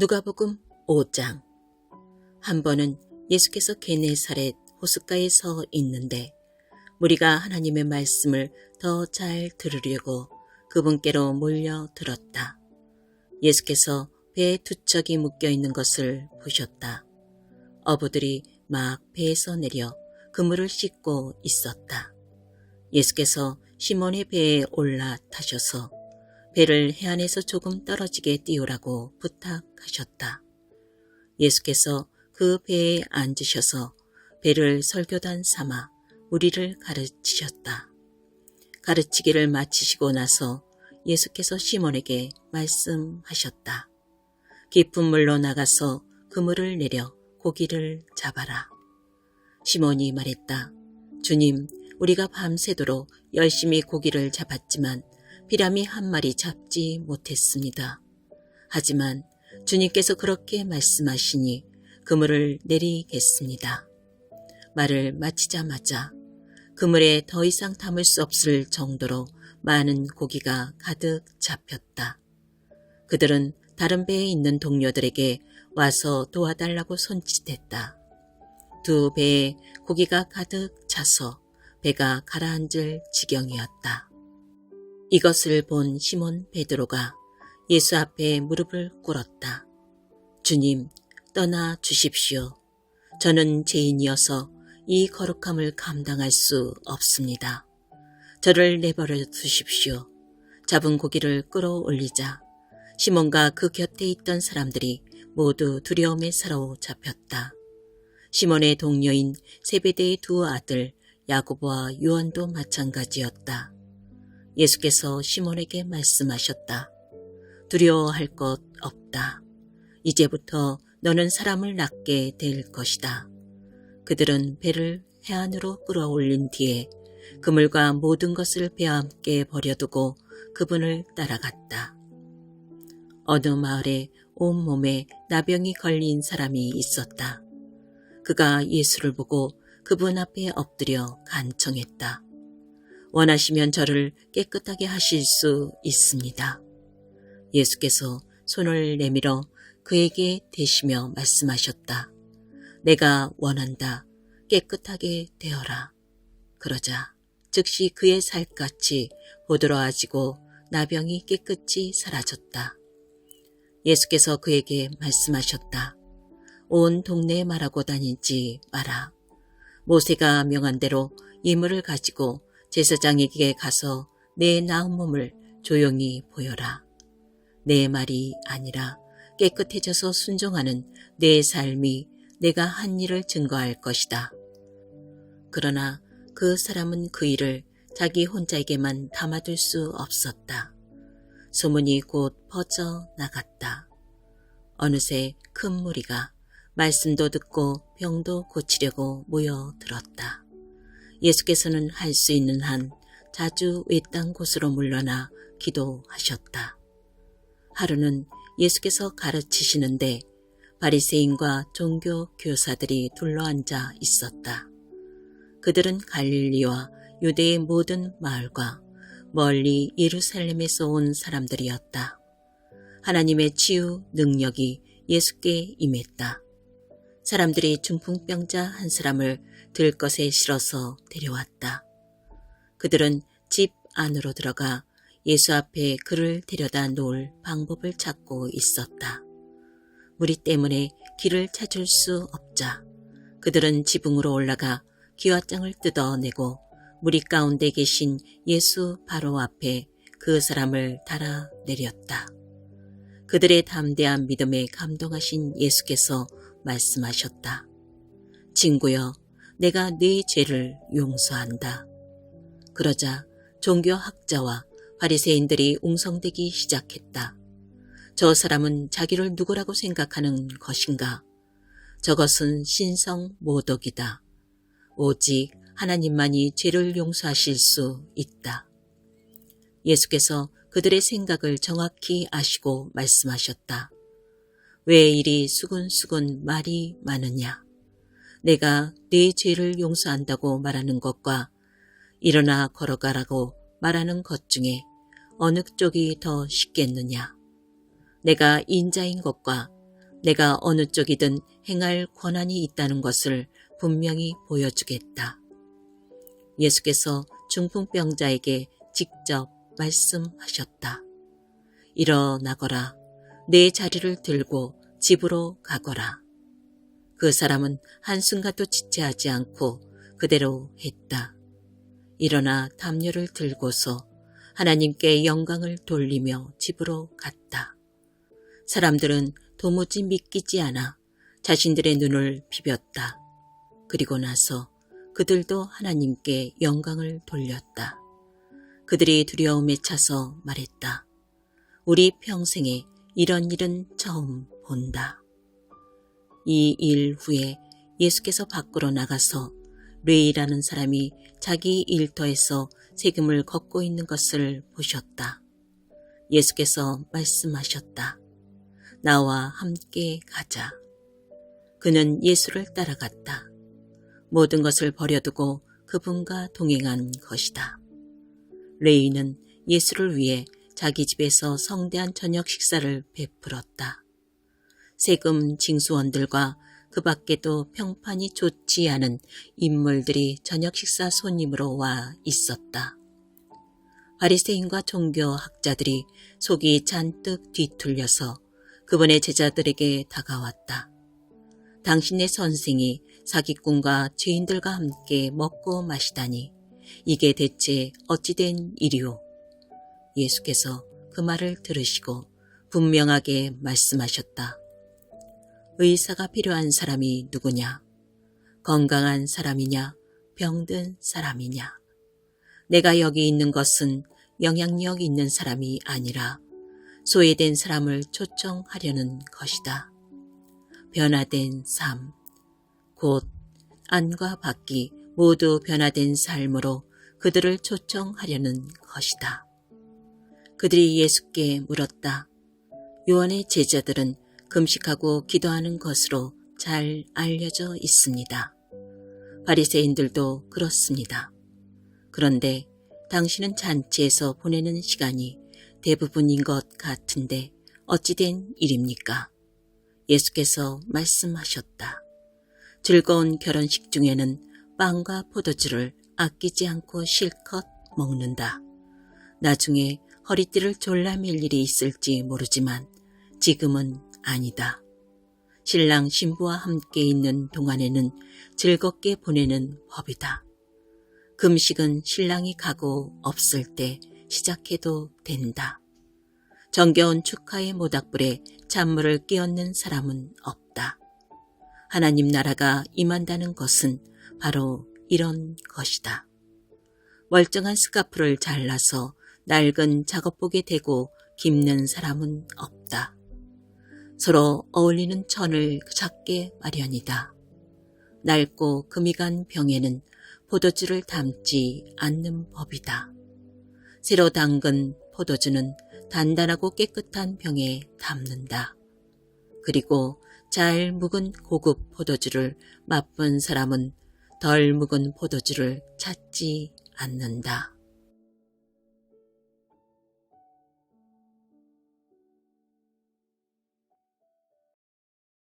누가복음 5장. 한 번은 예수께서 게네사렛 호숫가에 서 있는데 무리가 하나님의 말씀을 더 잘 들으려고 그분께로 몰려들었다. 예수께서 배에 두 척이 묶여 있는 것을 보셨다. 어부들이 막 배에서 내려 그물을 씻고 있었다. 예수께서 시몬의 배에 올라타셔서 배를 해안에서 조금 떨어지게 띄우라고 부탁하셨다. 예수께서 그 배에 앉으셔서 배를 설교단 삼아 우리를 가르치셨다. 가르치기를 마치시고 나서 예수께서 시몬에게 말씀하셨다. 깊은 물로 나가서 그물을 내려 고기를 잡아라. 시몬이 말했다. 주님, 우리가 밤새도록 열심히 고기를 잡았지만 피라미 한 마리 잡지 못했습니다. 하지만 주님께서 그렇게 말씀하시니 그물을 내리겠습니다. 말을 마치자마자 그물에 더 이상 담을 수 없을 정도로 많은 고기가 가득 잡혔다. 그들은 다른 배에 있는 동료들에게 와서 도와달라고 손짓했다. 두 배에 고기가 가득 차서 배가 가라앉을 지경이었다. 이것을 본 시몬 베드로가 예수 앞에 무릎을 꿇었다. 주님, 떠나 주십시오. 저는 죄인이어서 이 거룩함을 감당할 수 없습니다. 저를 내버려 두십시오. 잡은 고기를 끌어올리자 시몬과 그 곁에 있던 사람들이 모두 두려움에 사로잡혔다. 시몬의 동료인 세베대의 두 아들 야고보와 요한도 마찬가지였다. 예수께서 시몬에게 말씀하셨다. 두려워할 것 없다. 이제부터 너는 사람을 낳게 될 것이다. 그들은 배를 해안으로 끌어올린 뒤에 그물과 모든 것을 배와 함께 버려두고 그분을 따라갔다. 어느 마을에 온몸에 나병이 걸린 사람이 있었다. 그가 예수를 보고 그분 앞에 엎드려 간청했다. 원하시면 저를 깨끗하게 하실 수 있습니다. 예수께서 손을 내밀어 그에게 대시며 말씀하셨다. 내가 원한다. 깨끗하게 되어라. 그러자 즉시 그의 살갗이 보드러워지고 나병이 깨끗이 사라졌다. 예수께서 그에게 말씀하셨다. 온 동네에 말하고 다니지 마라. 모세가 명한 대로 예물을 가지고 제사장에게 가서 내 나은 몸을 조용히 보여라. 내 말이 아니라 깨끗해져서 순종하는 내 삶이 내가 한 일을 증거할 것이다. 그러나 그 사람은 그 일을 자기 혼자에게만 담아둘 수 없었다. 소문이 곧 퍼져 나갔다. 어느새 큰 무리가 말씀도 듣고 병도 고치려고 모여들었다. 예수께서는 할 수 있는 한 자주 외딴 곳으로 물러나 기도하셨다. 하루는 예수께서 가르치시는데 바리새인과 종교 교사들이 둘러앉아 있었다. 그들은 갈릴리와 유대의 모든 마을과 멀리 예루살렘에서 온 사람들이었다. 하나님의 치유 능력이 예수께 임했다. 사람들이 중풍병자 한 사람을 들것에 실어서 데려왔다. 그들은 집 안으로 들어가 예수 앞에 그를 데려다 놓을 방법을 찾고 있었다. 무리 때문에 길을 찾을 수 없자 그들은 지붕으로 올라가 기와장을 뜯어내고 무리 가운데 계신 예수 바로 앞에 그 사람을 달아 내렸다. 그들의 담대한 믿음에 감동하신 예수께서 말씀하셨다. 친구여, 내가 네 죄를 용서한다. 그러자 종교학자와 바리새인들이 웅성대기 시작했다. 저 사람은 자기를 누구라고 생각하는 것인가? 저것은 신성 모독이다. 오직 하나님만이 죄를 용서하실 수 있다. 예수께서 그들의 생각을 정확히 아시고 말씀하셨다. 왜 이리 수근수근 말이 많으냐? 내가 네 죄를 용서한다고 말하는 것과 일어나 걸어가라고 말하는 것 중에 어느 쪽이 더 쉽겠느냐? 내가 인자인 것과 내가 어느 쪽이든 행할 권한이 있다는 것을 분명히 보여주겠다. 예수께서 중풍병자에게 직접 말씀하셨다. 일어나거라. 내 자리를 들고 집으로 가거라. 그 사람은 한순간도 지체하지 않고 그대로 했다. 일어나 담요를 들고서 하나님께 영광을 돌리며 집으로 갔다. 사람들은 도무지 믿기지 않아 자신들의 눈을 비볐다. 그리고 나서 그들도 하나님께 영광을 돌렸다. 그들이 두려움에 차서 말했다. 우리 평생에 이런 일은 처음 본다. 이 일 후에 예수께서 밖으로 나가서 레위라는 사람이 자기 일터에서 세금을 걷고 있는 것을 보셨다. 예수께서 말씀하셨다. 나와 함께 가자. 그는 예수를 따라갔다. 모든 것을 버려두고 그분과 동행한 것이다. 레위는 예수를 위해 자기 집에서 성대한 저녁 식사를 베풀었다. 세금 징수원들과 그 밖에도 평판이 좋지 않은 인물들이 저녁 식사 손님으로 와 있었다. 바리새인과 종교학자들이 속이 잔뜩 뒤틀려서 그분의 제자들에게 다가왔다. 당신의 선생이 사기꾼과 죄인들과 함께 먹고 마시다니 이게 대체 어찌된 일이오? 예수께서 그 말을 들으시고 분명하게 말씀하셨다. 의사가 필요한 사람이 누구냐? 건강한 사람이냐? 병든 사람이냐? 내가 여기 있는 것은 영향력 있는 사람이 아니라 소외된 사람을 초청하려는 것이다. 변화된 삶, 곧 안과 밖이 모두 변화된 삶으로 그들을 초청하려는 것이다. 그들이 예수께 물었다. 요한의 제자들은 금식하고 기도하는 것으로 잘 알려져 있습니다. 바리새인들도 그렇습니다. 그런데 당신은 잔치에서 보내는 시간이 대부분인 것 같은데 어찌된 일입니까? 예수께서 말씀하셨다. 즐거운 결혼식 중에는 빵과 포도주를 아끼지 않고 실컷 먹는다. 나중에 허리띠를 졸라맬 일이 있을지 모르지만 지금은 아니다. 신랑 신부와 함께 있는 동안에는 즐겁게 보내는 법이다. 금식은 신랑이 가고 없을 때 시작해도 된다. 정겨운 축하의 모닥불에 찬물을 끼얹는 사람은 없다. 하나님 나라가 임한다는 것은 바로 이런 것이다. 멀쩡한 스카프를 잘라서 낡은 작업복에 대고 깁는 사람은 없다. 서로 어울리는 천을 찾게 마련이다. 낡고 금이 간 병에는 포도주를 담지 않는 법이다. 새로 담근 포도주는 단단하고 깨끗한 병에 담는다. 그리고 잘 묵은 고급 포도주를 맛본 사람은 덜 묵은 포도주를 찾지 않는다.